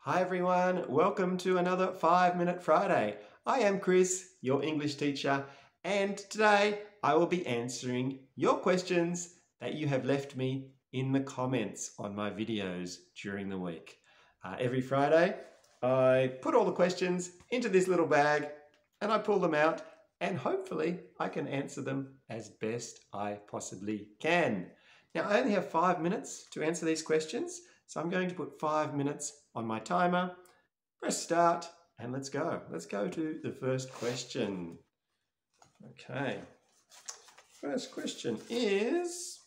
Hi everyone, welcome to another 5-Minute Friday. I am Chris, your English teacher, and today I will be answering your questions that you have left me in the comments on my videos during the week. Every Friday I put all the questions into this little bag and I pull them out and hopefully I can answer them as best I possibly can. Now I only have 5 minutes to answer these questions, so I'm going to put 5 minutes on my timer, press start, and let's go. Let's go to the first question. Okay, first question is,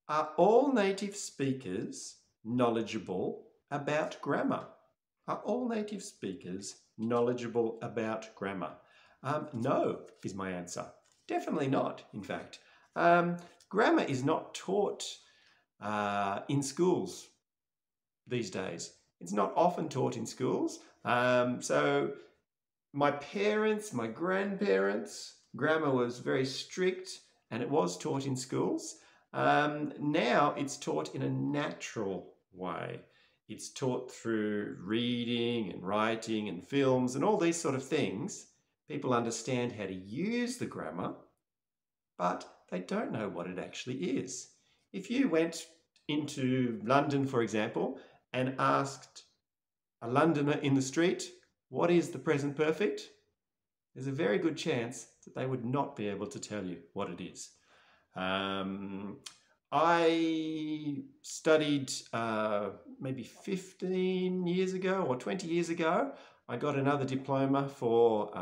are all native speakers knowledgeable about grammar? Are all native speakers knowledgeable about grammar? No is my answer. Definitely not, in fact. Grammar is not taught in schools these days. It's not often taught in schools. So my parents, my grandparents, grammar was very strict and it was taught in schools. Now it's taught in a natural way. It's taught through reading and writing and films and all these sort of things. People understand how to use the grammar, but they don't know what it actually is. If you went into London, for example, and asked a Londoner in the street, what is the present perfect? There's a very good chance that they would not be able to tell you what it is. I studied maybe 15 years ago or 20 years ago. I got another diploma for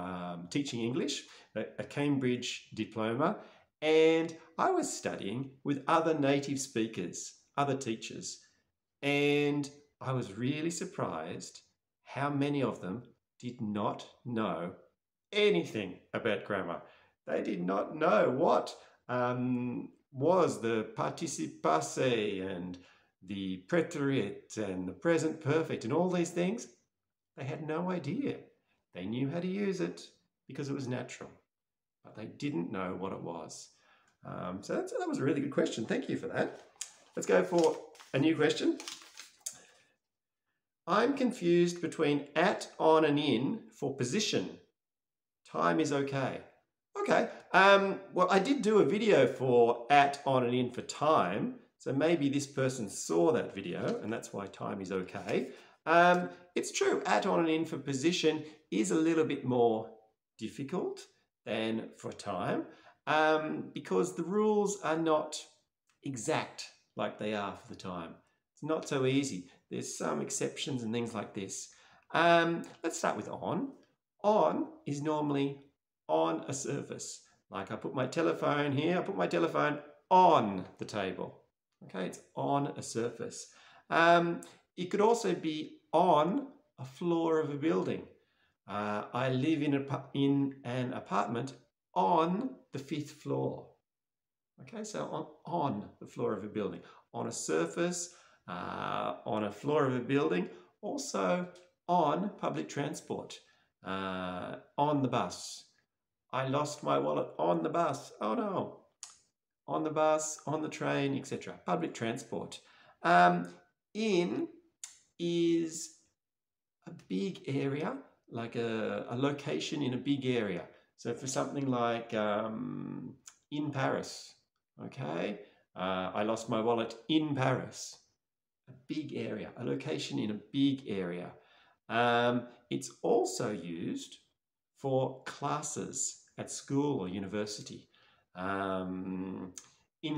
teaching English, a Cambridge diploma, and I was studying with other native speakers, other teachers, and I was really surprised how many of them did not know anything about grammar. They did not know what was the participe passé and the prétérit and the present perfect and all these things. They had no idea. They knew how to use it because it was natural, but they didn't know what it was. So that was a really good question. Thank you for that. Let's go for a new question. I'm confused between at, on, and in for position. Time is okay. Okay. Well, I did do a video for at, on, and in for time. So maybe this person saw that video and that's why time is okay. It's true, at, on, and in for position is a little bit more difficult than for time because the rules are not exact like they are for the time. It's not so easy. There's some exceptions and things like this. Let's start with on. On is normally on a surface. Like I put my telephone here, I put my telephone on the table. Okay, it's on a surface. It could also be on a floor of a building. I live in an apartment on the 5th floor. Okay, so on the floor of a building, on a surface, on a floor of a building, also on public transport, on the bus. I lost my wallet on the bus. Oh no. On the bus, on the train, etc. Public transport. In is a big area, like a location in a big area. So for something like in Paris, okay? I lost my wallet in Paris. A big area, a location in a big area. It's also used for classes at school or university. In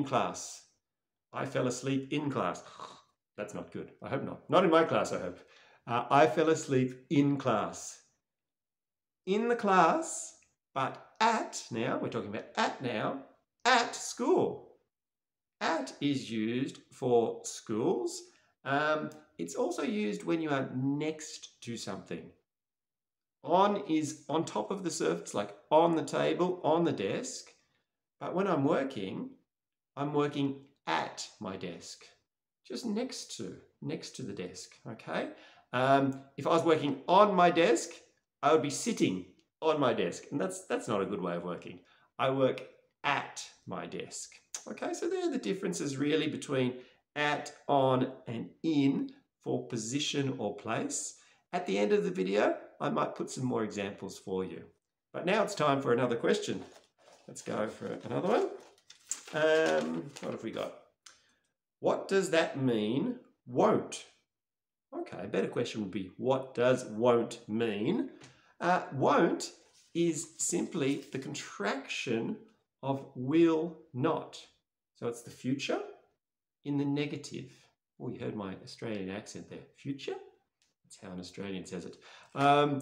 class. I fell asleep in class. That's not good. I hope not. Not in my class, I hope. I fell asleep in class. In the class, but at, now, we're talking about at now, at school. At is used for schools. It's also used when you are next to something. On is on top of the surface, like on the table, on the desk. But when I'm working at my desk, just next to the desk, okay? If I was working on my desk, I would be sitting on my desk, and that's not a good way of working. I work at my desk. Okay, so there are the differences really between at, on, and in for position or place. At the end of the video, I might put some more examples for you. But now it's time for another question. Let's go for another one. What have we got? What does that mean, won't? Okay, a better question would be, what does won't mean? Won't is simply the contraction of will not. So it's the future in the negative. Oh, you heard my Australian accent there. Future? That's how an Australian says it. Oh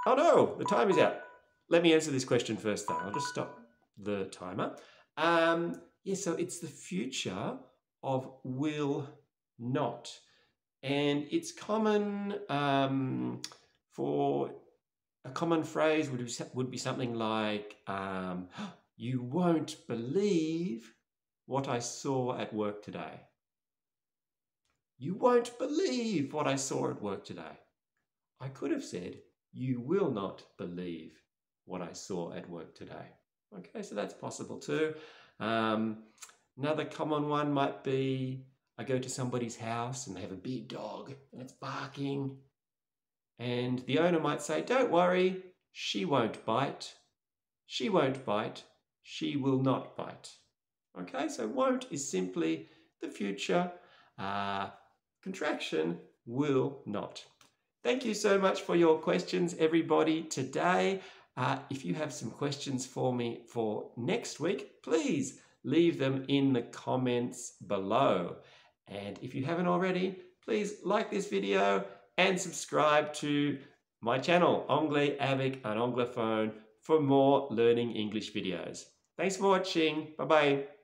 no, the time is out. Let me answer this question first though. I'll just stop the timer. So it's the future of will not. And it's common for a common phrase would be something like, you won't believe what I saw at work today. You won't believe what I saw at work today. I could have said, you will not believe what I saw at work today. Okay, so that's possible too. Another common one might be, I go to somebody's house and they have a big dog and it's barking. And the owner might say, don't worry, she won't bite. She won't bite. She will not bite. Okay, so won't is simply the future contraction, will not. Thank you so much for your questions, everybody, today. If you have some questions for me for next week, please leave them in the comments below. And if you haven't already, please like this video and subscribe to my channel, Anglais, Avec, and Anglophone, for more learning English videos. Thanks for watching. Bye-bye.